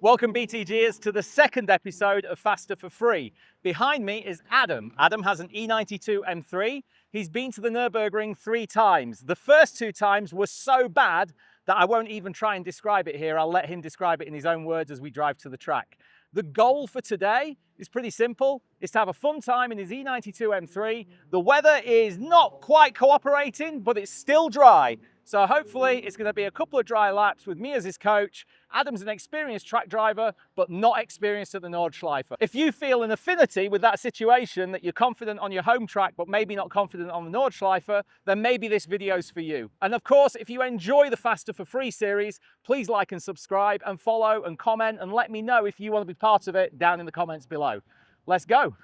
Welcome BTGers to the second episode of Faster for Free. Behind me is Adam. Adam has an E92 M3. He's been to the Nürburgring 3 times. The first 2 times were so bad that I won't even try and describe it here. I'll let him describe it in his own words as we drive to the track. The goal for today is pretty simple. It's to have a fun time in his E92 M3. The weather is not quite cooperating, but it's still dry. So hopefully it's going to be a couple of dry laps with me as his coach. Adam's an experienced track driver, but not experienced at the Nordschleife. If you feel an affinity with that situation, that you're confident on your home track, but maybe not confident on the Nordschleife, then maybe this video's for you. And of course, if you enjoy the Faster for Free series, please like and subscribe and follow and comment and let me know if you want to be part of it down in the comments below. Let's go.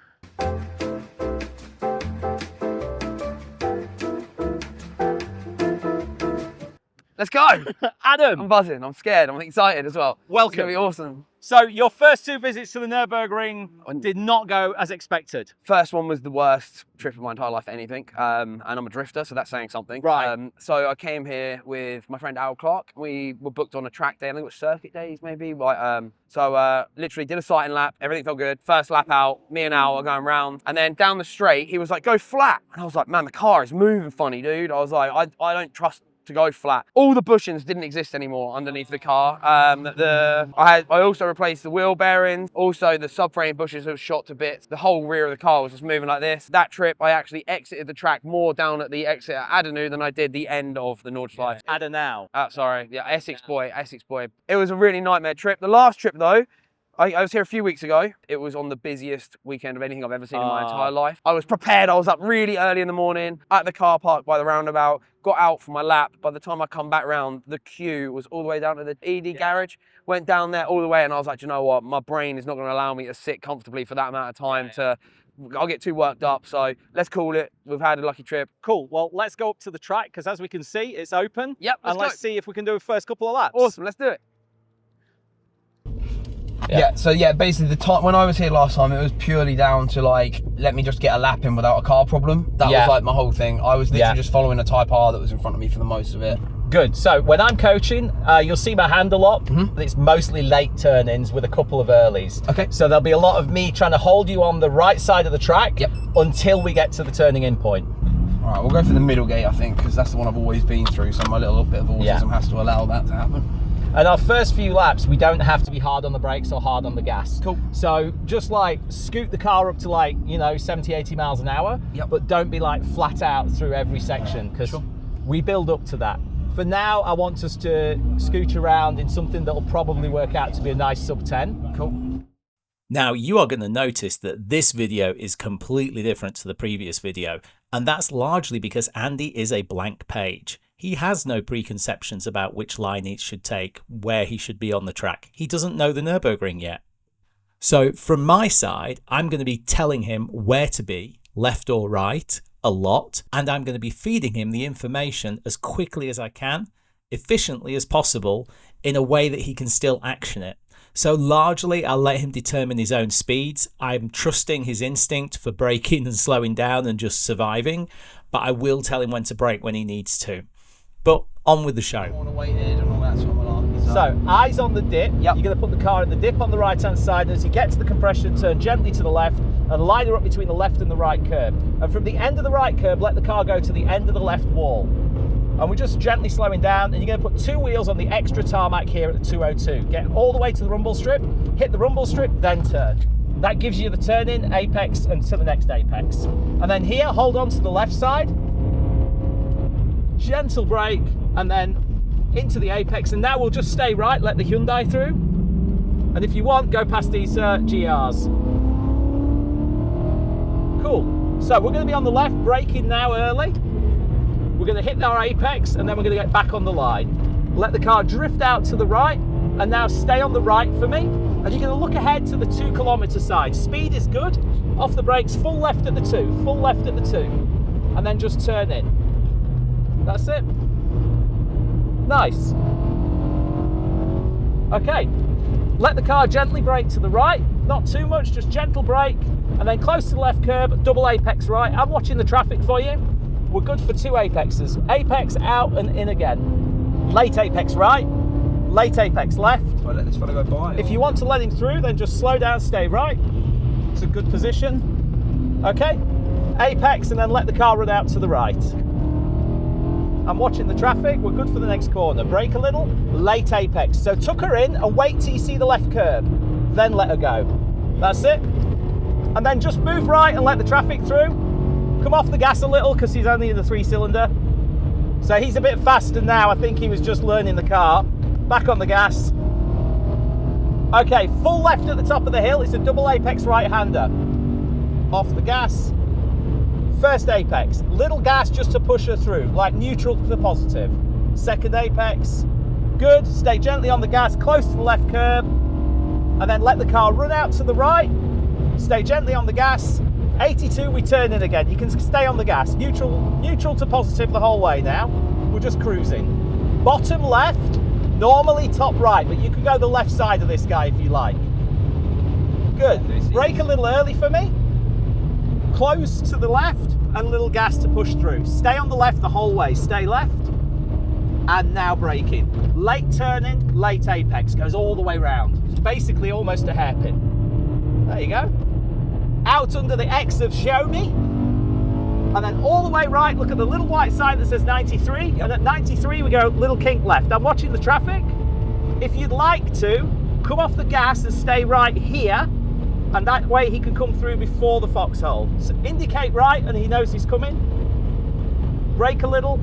Let's go! Adam! I'm buzzing, I'm scared, I'm excited as well. Welcome. It's gonna be awesome. So your first 2 visits to the Nürburgring did not go as expected. First one was the worst trip of my entire life, anything. And I'm a drifter, so that's saying something. Right. So I came here with my friend Al Clark. We were booked on a track day, I think it was circuit days maybe. So literally did a sighting lap, everything felt good. First lap out, me and Al are going round. And then down the straight, he was like, go flat. And I was like, man, the car is moving funny, dude. I was like, I don't trust to go flat. All the bushings didn't exist anymore underneath the car. I also replaced the wheel bearings. Also, the subframe bushes have shot to bits. The whole rear of the car was just moving like this. That trip, I actually exited the track more down at the exit at Adenu than I did the end of the Nordschleife. Adenu. Sorry, yeah, Essex boy. It was a really nightmare trip. The last trip though, I was here a few weeks ago. It was on the busiest weekend of anything I've ever seen in my entire life. I was prepared. I was up really early in the morning at the car park by the roundabout, got out for my lap. By the time I come back round, the queue was all the way down to the ED garage. Went down there all the way and I was like, do you know what? My brain is not going to allow me to sit comfortably for that amount of time. I'll get too worked up. So let's call it. We've had a lucky trip. Cool. Well, let's go up to the track because as we can see, it's open. Yep, let's see if we can do a first couple of laps. Awesome. Let's do it. Yeah, so basically the time when I was here last time, it was purely down to like, let me just get a lap in without a car problem. That was like my whole thing. I was literally just following a Type R that was in front of me for the most of it. Good. So when I'm coaching, you'll see my hand a lot. It's mostly late turn-ins with a couple of earlies. Okay. So there'll be a lot of me trying to hold you on the right side of the track until we get to the turning in point. All right, we'll go for the middle gate, I think, because that's the one I've always been through. So my little bit of autism has to allow that to happen. And our first few laps, we don't have to be hard on the brakes or hard on the gas. Cool. So just like scoot the car up to like, 70, 80 miles an hour, but don't be like flat out through every section because we build up to that. For now, I want us to scoot around in something that'll probably work out to be a nice sub 10. Cool. Now you are going to notice that this video is completely different to the previous video, and that's largely because Andy is a blank page. He has no preconceptions about which line he should take, where he should be on the track. He doesn't know the Nürburgring yet. So from my side, I'm going to be telling him where to be, left or right, a lot, and I'm going to be feeding him the information as quickly as I can, efficiently as possible, in a way that he can still action it. So largely, I'll let him determine his own speeds. I'm trusting his instinct for braking and slowing down and just surviving, but I will tell him when to brake when he needs to. But on with the show. So eyes on the dip. You're going to put the car in the dip on the right hand side, and as you get to the compression, turn gently to the left and line her up between the left and the right curb. And from the end of the right curb, let the car go to the end of the left wall. And we're just gently slowing down, and you're going to put 2 wheels on the extra tarmac here at the 202. Get all the way to the rumble strip, hit the rumble strip, then turn. That gives you the turn in, apex, and to the next apex. And then here, hold on to the left side, gentle brake, and then into the apex. And now we'll just stay right, let the Hyundai through. And if you want, go past these GRs. Cool. So we're going to be on the left, braking now early. We're going to hit our apex, and then we're going to get back on the line. Let the car drift out to the right, and now stay on the right for me. And you're going to look ahead to the 2 kilometre side. Speed is good. Off the brakes, full left at the 2, full left at the 2. And then just turn in. That's it. Nice. Okay. Let the car gently brake to the right. Not too much, just gentle brake. And then close to the left curb, double apex right. I'm watching the traffic for you. We're good for 2 apexes. Apex out and in again. Late apex right. late apex left. I'll let this fella go by. If you want to let him through, then just slow down, stay right. It's a good position. Okay, apex, and then let the car run out to the right. I'm watching the traffic, we're good for the next corner. Brake a little, late apex. So tuck her in and wait till you see the left curb, then let her go. That's it. And then just move right and let the traffic through. Come off the gas a little because he's only in the 3-cylinder. So he's a bit faster now. I think he was just learning the car. Back on the gas. Okay, full left at the top of the hill. It's a double apex right-hander. Off the gas. First apex. Little gas just to push her through, like neutral to positive. Second apex. Good. Stay gently on the gas, close to the left curb. And then let the car run out to the right. Stay gently on the gas. 82, we turn in again. You can stay on the gas. Neutral to positive the whole way now. We're just cruising. Bottom left, normally top right, but you can go the left side of this guy if you like. Good. Brake a little early for me. Close to the left and a little gas to push through. Stay on the left the whole way. Stay left. And now braking. Late turning, late apex. Goes all the way round. It's basically almost a hairpin. There you go. Out under the X of show me. And then all the way right, look at the little white sign that says 93. Yep. And at 93, we go little kink left. I'm watching the traffic. If you'd like to, come off the gas and stay right here. And that way he can come through before the foxhole. So indicate right and he knows he's coming. Brake a little.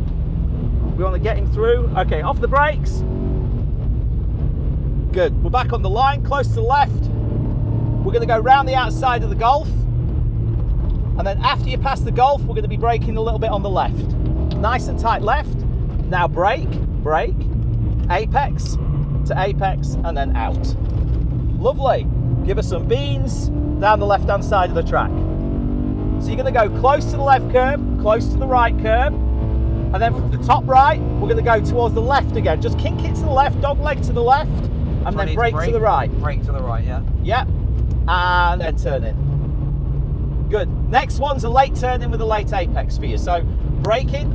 We want to get him through. Okay, off the brakes. Good. We're back on the line, close to the left. We're going to go round the outside of the Golf. And then after you pass the Golf, we're going to be braking a little bit on the left. Nice and tight left. Now brake, apex to apex, and then out. Lovely. Give us some beans down the left-hand side of the track. So you're going to go close to the left curb, close to the right curb, and then from the top right, we're going to go towards the left again. Just kink it to the left, dog leg to the left, and then brake to the right. Brake to the right, yeah. Yeah, and then turn in. Good. Next one's a late turn in with a late apex for you. So braking,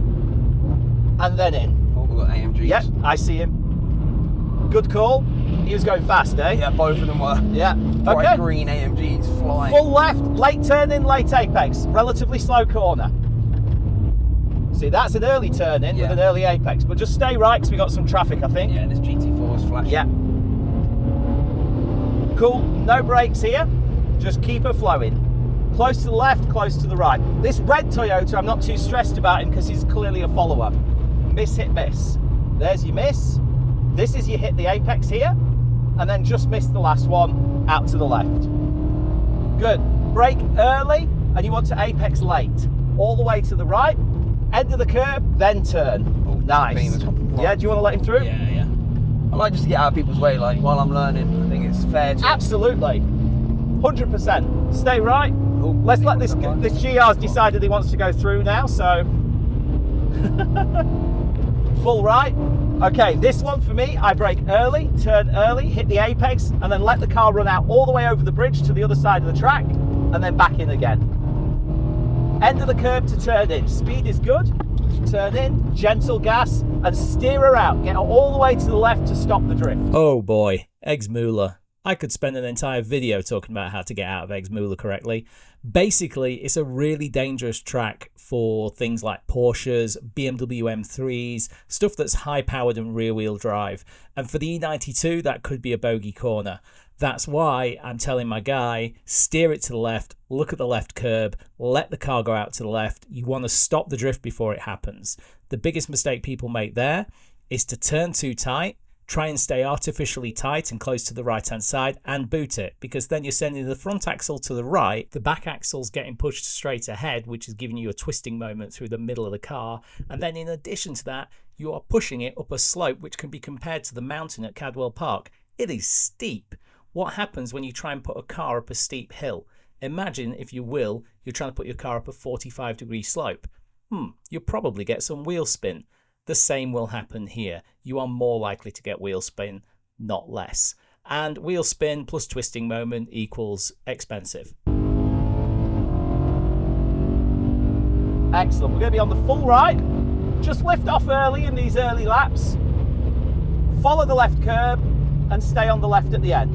and then in. Oh, we've got AMGs. Yep, I see him. Good call. He was going fast, eh? Yeah, both of them were. Yeah. Bright Okay. green AMGs flying. Full left, late turn in, late apex. Relatively slow corner. See, that's an early turn in with an early apex, but just stay right because we got some traffic, I think. Yeah, this GT4 is flashing. Yeah. Cool. No brakes here. Just keep her flowing. Close to the left, close to the right. This red Toyota, I'm not too stressed about him because he's clearly a follower. Miss, hit, miss. There's your miss. This is your hit the apex here, and then just miss the last one out to the left. Good. Brake early, and you want to apex late. All the way to the right, end of the curb, then turn. Oh, nice. Yeah, do you want to let him through? Yeah. I like just to get out of people's way, like, while I'm learning. I think it's fair to... Absolutely. 100%. Stay right. Oh, Let's let this GR's decided he wants to go through now, so... Full right. Okay, this one for me, I brake early, turn early, hit the apex, and then let the car run out all the way over the bridge to the other side of the track, and then back in again. End of the curb to turn in. Speed is good. Turn in, gentle gas, and steer her out. Get her all the way to the left to stop the drift. Oh boy, Eggsmüller. I could spend an entire video talking about how to get out of Eggsmüller correctly. Basically, it's a really dangerous track for things like Porsches, BMW M3s, stuff that's high-powered and rear-wheel drive. And for the E92, that could be a bogey corner. That's why I'm telling my guy, steer it to the left, look at the left curb, let the car go out to the left. You want to stop the drift before it happens. The biggest mistake people make there is to turn too tight, try and stay artificially tight and close to the right-hand side and boot it, because then you're sending the front axle to the right, the back axle's getting pushed straight ahead, which is giving you a twisting moment through the middle of the car, and then in addition to that, you are pushing it up a slope which can be compared to the mountain at Cadwell Park. It is steep. What happens when you try and put a car up a steep hill? Imagine, if you will, you're trying to put your car up a 45-degree slope. You'll probably get some wheel spin. The same will happen here. You are more likely to get wheel spin, not less. And wheel spin plus twisting moment equals expensive. Excellent. We're going to be on the full right. Just lift off early in these early laps. follow the left curb and stay on the left at the end.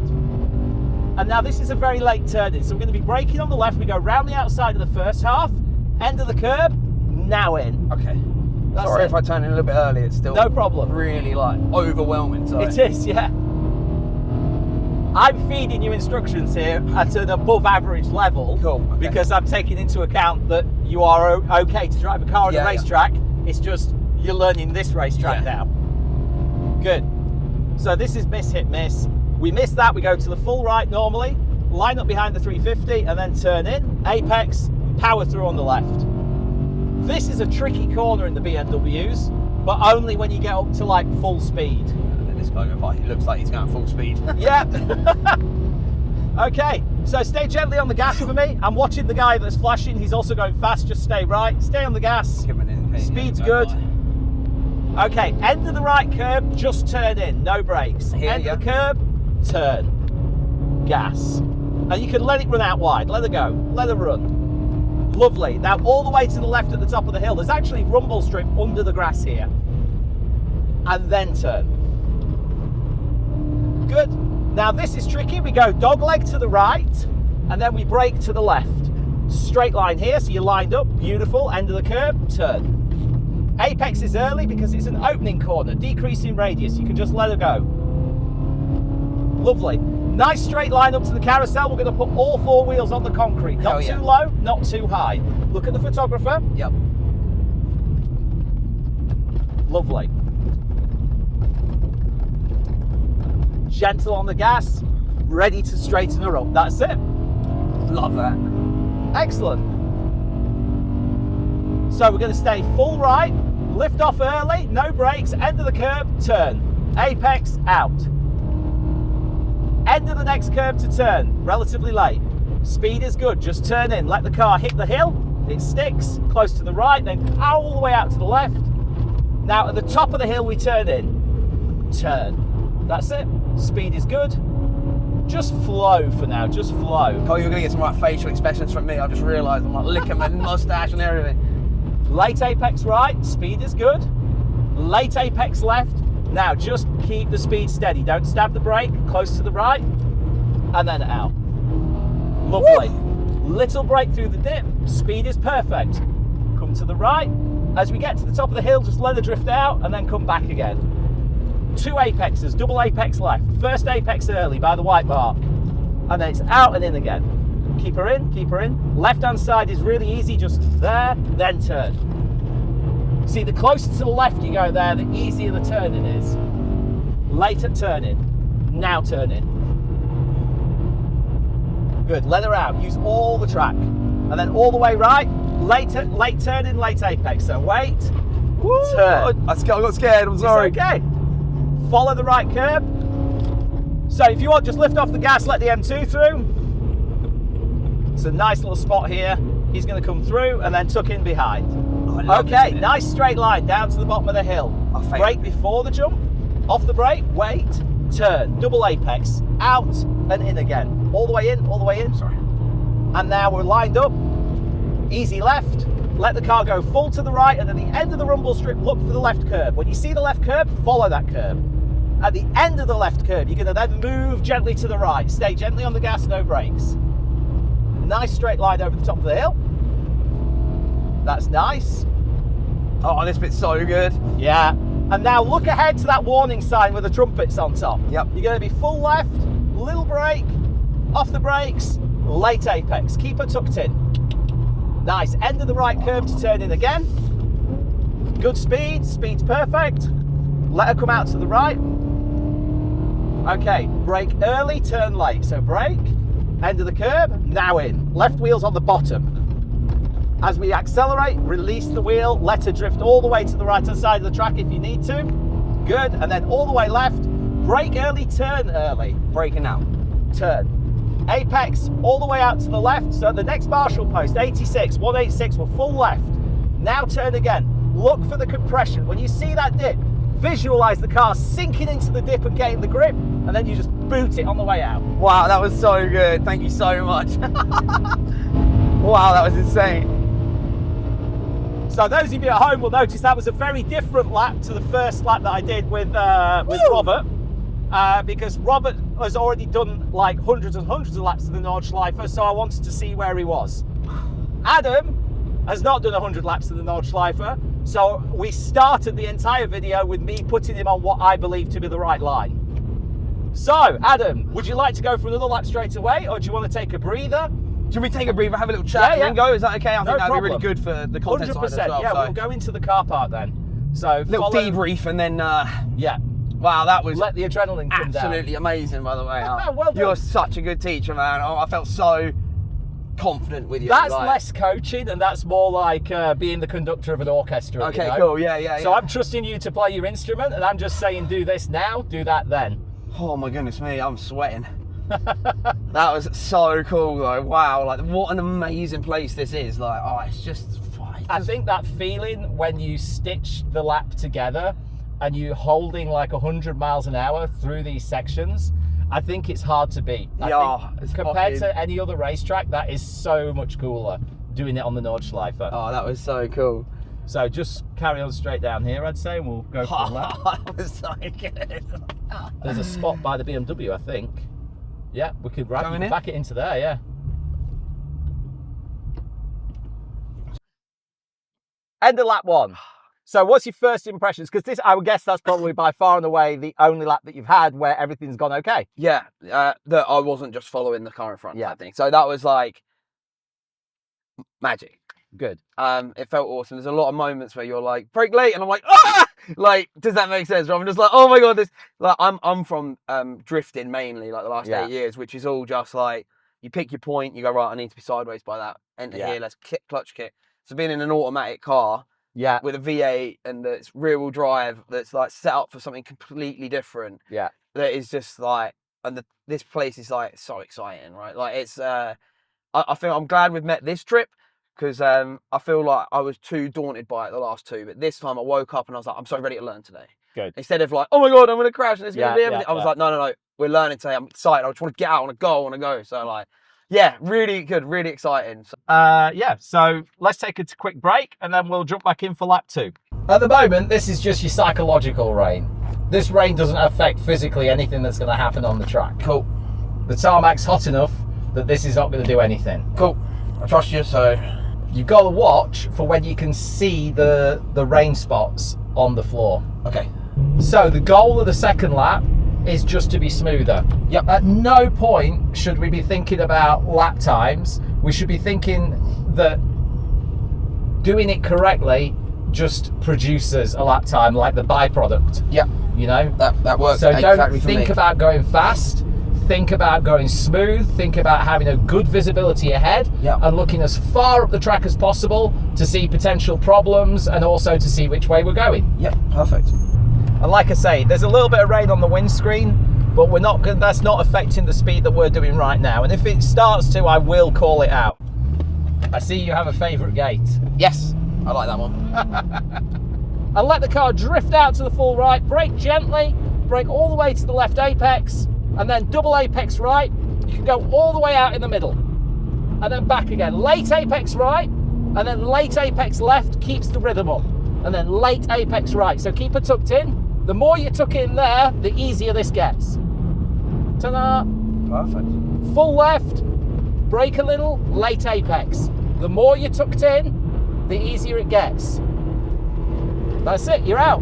And now this is a very late turning, so we're going to be braking on the left. We go round the outside of the first half, end of the curb, now in. Okay. That's Sorry it. if I turn in a little bit early, it's still No problem. really like overwhelming. Sorry. It is, yeah. I'm feeding you instructions here at an above average level. Cool, okay. Because I'm taking into account that you are okay to drive a car on a racetrack. It's just you're learning this racetrack now. Good. So this is miss, hit, miss. We miss that, we go to the full right normally, line up behind the 350 and then turn in, apex, power through on the left. This is a tricky corner in the BMWs, but only when you get up to like full speed. This guy going by, he looks like he's going full speed. Yeah. Okay, so stay gently on the gas for me. I'm watching the guy that's flashing. He's also going fast. Just stay right. Stay on the gas. Speed's good. Okay, end of the right curb, just turn in. No brakes. End of the curb, turn. Gas. And you can let it run out wide. Let her go. Let her run. Lovely. Now all the way to the left at the top of the hill. There's actually rumble strip under the grass here. And then turn. Good. Now this is tricky. We go dog leg to the right and then we brake to the left. Straight line here, so you're lined up. Beautiful. End of the curb, turn. Apex is early because it's an opening corner, decreasing radius. You can just let her go. Lovely. Nice straight line up to the carousel. We're going to put all four wheels on the concrete. Not too low, not too high. Look at the photographer. Yep. Lovely. Gentle on the gas, ready to straighten her up. That's it. Love that. Excellent. So we're going to stay full right, lift off early, no brakes, end of the curb, turn. Apex, out. End of the next curb to turn, relatively late. Speed is good, just turn in, let the car hit the hill, it sticks, close to the right, then all the way out to the left. Now at the top of the hill we turn in, turn. That's it. Speed is good. Just flow for now, just flow. Oh, you're gonna get some right facial expressions from me. I just realised I'm like licking my mustache and everything. Late apex right, speed is good. Late apex left. Now just keep the speed steady. Don't stab the brake, close to the right, and then out. Lovely. Woo! Little brake through the dip, speed is perfect. Come to the right. As we get to the top of the hill, just let her drift out and then come back again. 2 apexes, double apex left. First apex early by the white mark. And then it's out and in again. Keep her in, keep her in. Left hand side is really easy, just there, then turn. See, the closer to the left you go there, the easier the turning is. Late at turning, now turning. Good, let her out, use all the track. And then all the way right, late turning, late apex. So wait, turn. I got scared, I'm sorry. It's okay. Follow the right curb. So if you want, just lift off the gas, let the M2 through. It's a nice little spot here. He's going to come through and then tuck in behind. Oh, okay, nice straight line down to the bottom of the hill. Brake before the jump, off the brake, wait, turn, double apex, out and in again. All the way in, all the way in. Sorry. And now we're lined up. Easy left. Let the car go full to the right, and at the end of the rumble strip, look for the left curb. When you see the left curb, follow that curb. At the end of the left curb, you're going to then move gently to the right. Stay gently on the gas, no brakes. Nice straight line over the top of the hill. That's nice. Oh, this bit's so good. Yeah. And now look ahead to that warning sign with the trumpets on top. Yep. You're going to be full left, little brake, off the brakes, late apex. Keep it tucked in. Nice. End of the right curve to turn in again. Good speed. Speed's perfect. Let her come out to the right. Okay. Brake early, turn late. So brake. End of the curb. Now in. Left wheel's on the bottom. As we accelerate, release the wheel. Let her drift all the way to the right-hand side of the track if you need to. Good. And then all the way left. Brake early, turn early. Braking out. Turn. Apex all the way out to the left. So the next marshal post, 86, 186, we're full left. Now turn again. Look for the compression. When you see that dip, visualize the car sinking into the dip and getting the grip, and then you just boot it on the way out. Wow, that was so good. Thank you so much. Wow, that was insane. So those of you at home will notice that was a very different lap to the first lap that I did with Robert, because Robert has already done like hundreds and hundreds of laps of the Nordschleife, so I wanted to see where he was. Adam has not done 100 laps of the Nordschleife, so we started the entire video with me putting him on what I believe to be the right line. So, Adam, would you like to go for another lap straight away, or do you want to take a breather? Should we take a breather, have a little chat, and then go? Is that okay? I think that'd be really good for the content 100%, side as well. yeah, So. we'll go into the car park then. So Little debrief, and then, yeah. Wow, that was Let the adrenaline come down. absolutely amazing, by the way. Well done. You're such a good teacher, man. Oh, I felt so confident with you. That's like... less coaching, and that's more like being the conductor of an orchestra. Okay, you know? cool, yeah. So I'm trusting you to play your instrument, and I'm just saying do this now, do that then. Oh my goodness me, I'm sweating. That was so cool though. Wow, like what an amazing place this is. Like, oh, it's just... I think that feeling when you stitch the lap together and you holding like 100 miles an hour through these sections, I think it's hard to beat. I think compared to any other racetrack, that is so much cooler doing it on the Nordschleife. Oh, that was so cool. So just carry on straight down here, I'd say, and we'll go for a lap. That was so good. There's a spot by the BMW, I think. Yeah, we could back it into there, yeah. End of lap one. So what's your first impressions? Because this, I would guess that's probably by far and away the only lap that you've had where everything's gone okay. Yeah, that I wasn't just following the car in front, I think. So that was like magic. Good. It felt awesome. There's a lot of moments where you're like, brake late, and I'm like, ah! Like, does that make sense? I'm just like, oh my God, this, like, I'm from drifting mainly, like the last 8 years, which is all just like, you pick your point, you go, right, I need to be sideways by that, enter here, let's kick, clutch kick. So being in an automatic car, with a V8 and it's rear wheel drive, that's like set up for something completely different. Yeah. That is just like, and this place is like so exciting, right? Like it's, I feel I'm glad we've met this trip, because I feel like I was too daunted by it the last two, but this time I woke up and I was like, I'm so ready to learn today. Good. Instead of like, oh my God, I'm going to crash and it's going to be everything. I was like, no, we're learning today. I'm excited. I just want to get out, I want to go. So like, yeah, really good, really exciting. So let's take a quick break and then we'll jump back in for lap 2. At the moment, this is just your psychological rain. This rain doesn't affect physically anything that's going to happen on the track. Cool. The tarmac's hot enough that this is not going to do anything. Cool. I trust you, so... You've got to watch for when you can see the rain spots on the floor. Okay. So the goal of the second lap is just to be smoother. Yep. At no point should we be thinking about lap times. We should be thinking that doing it correctly just produces a lap time, like the byproduct. Yep. You know? That works. So don't think about going fast. Think about going smooth, think about having a good visibility ahead, and looking as far up the track as possible to see potential problems and also to see which way we're going. Yep, perfect. And like I say, there's a little bit of rain on the windscreen, but that's not affecting the speed that we're doing right now. And if it starts to, I will call it out. I see you have a favourite gate. Yes, I like that one. And let the car drift out to the full right, brake gently, brake all the way to the left apex, and then double apex right. You can go all the way out in the middle and then back again. Late apex right and then late apex left keeps the rhythm up, and then late apex right. So keep it tucked in. The more you tuck in there, the easier this gets. Ta-da! Perfect. Full left, brake a little, late apex. The more you're tucked in, the easier it gets. That's it, you're out.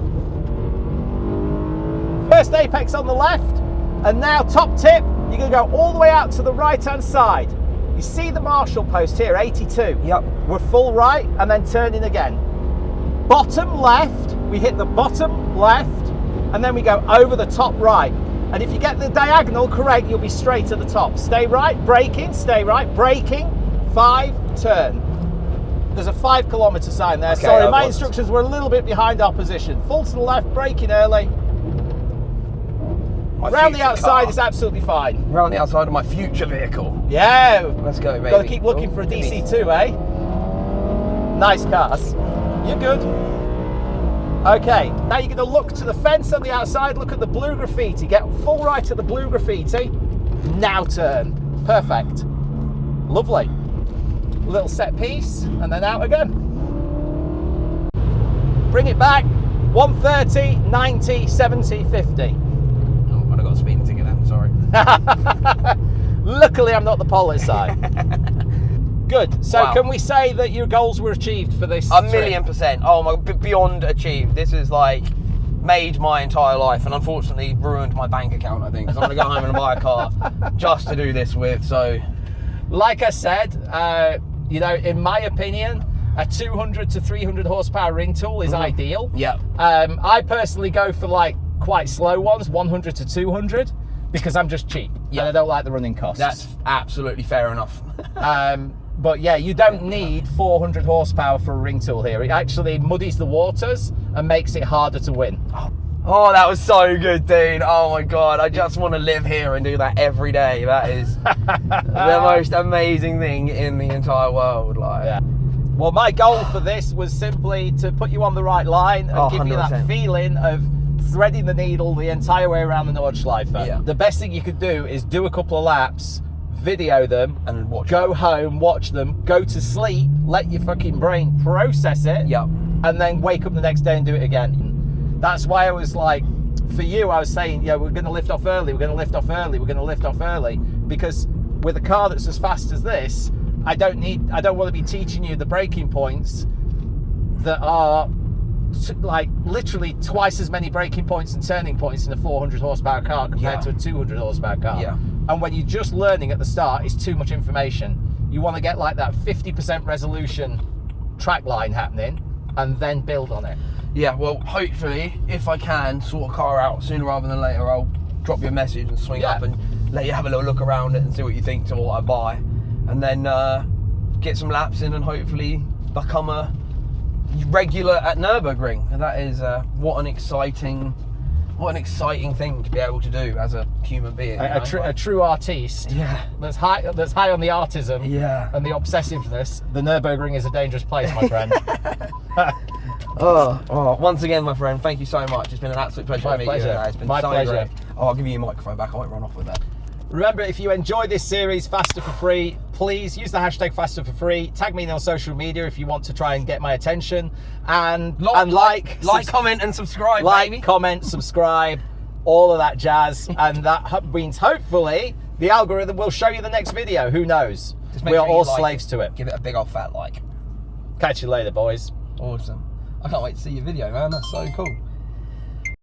First apex on the left. And now top tip, you're going to go all the way out to the right-hand side. You see the Marshall post here, 82. Yep. We're full right and then turning again. Bottom left, we hit the bottom left and then we go over the top right. And if you get the diagonal correct, you'll be straight at the top. Stay right, braking, stay right, braking, 5, turn. There's a 5 kilometre sign there. Okay, sorry, my instructions were a little bit behind our position. Full to the left, braking early. Round the outside is absolutely fine. Round the outside of my future vehicle. Yeah. Let's go, baby. Got to keep looking for a DC2, eh? Nice cars. You're good. Okay, now you're going to look to the fence on the outside, look at the blue graffiti, get full right at the blue graffiti. Now turn. Perfect. Lovely. Little set piece, and then out again. bring it back. 130, 90, 70, 50. Oh, I've got a speeding ticket then, sorry. Luckily, I'm not the police side. Good. So Wow. can we say that your goals were achieved for this A trip? million %. Oh my, beyond achieved. This is like made my entire life, and unfortunately ruined my bank account, I think, because I'm going to go home and buy a car just to do this with. So, like I said, you know, in my opinion, a 200 to 300 horsepower ring tool is ideal. yeah. I personally go for like quite slow ones, 100 to 200, because I'm just cheap and I don't like the running costs. That's absolutely fair enough. But yeah, you don't need 400 horsepower for a ring tool here. It actually muddies the waters and makes it harder to win. Oh, that was so good, dude. Oh my God. I just want to live here and do that every day. That is the most amazing thing in the entire world. Like, Yeah. Well, my goal for this was simply to put you on the right line and give you that 100%. feeling of threading the needle the entire way around the Nordschleife. Yeah. The best thing you could do is do a couple of laps, video them, and watch. go home, watch them, go to sleep, let your fucking brain process it, Yep. and then wake up the next day and do it again. That's why I was like, for you, I was saying, yeah, we're going to lift off early, we're going to lift off early, we're going to lift off early, because with a car that's as fast as this, I don't want to be teaching you the braking points that are like literally twice as many braking points and turning points in a 400 horsepower car compared to a 200 horsepower car. Yeah. And when you're just learning at the start, it's too much information. You want to get like that 50% resolution track line happening and then build on it. Yeah, well, hopefully, if I can sort a car out sooner rather than later, I'll drop you a message and swing up and let you have a little look around it and see what you think to what I buy. And then get some laps in and hopefully become a regular at Nürburgring. And that is what an exciting thing to be able to do as a human being. A true artiste. Yeah. That's high on the artism. Yeah. And the obsessiveness. The Nürburgring is a dangerous place, my friend. Oh, once again, my friend, thank you so much. It's been an absolute pleasure My to meet you. pleasure. It's been My so pleasure. great. Oh, I'll give you your microphone back. I won't run off with that. Remember, if you enjoy this series, Faster for Free, please use the hashtag Faster for Free. Tag me on social media if you want to try and get my attention. And like, comment, and subscribe, like, baby. comment, subscribe, all of that jazz. And that means hopefully the algorithm will show you the next video. Who knows? Just make We are sure you all like slaves to it. Give it a big old fat like. Catch you later, boys. Awesome. I can't wait to see your video, man. That's so cool.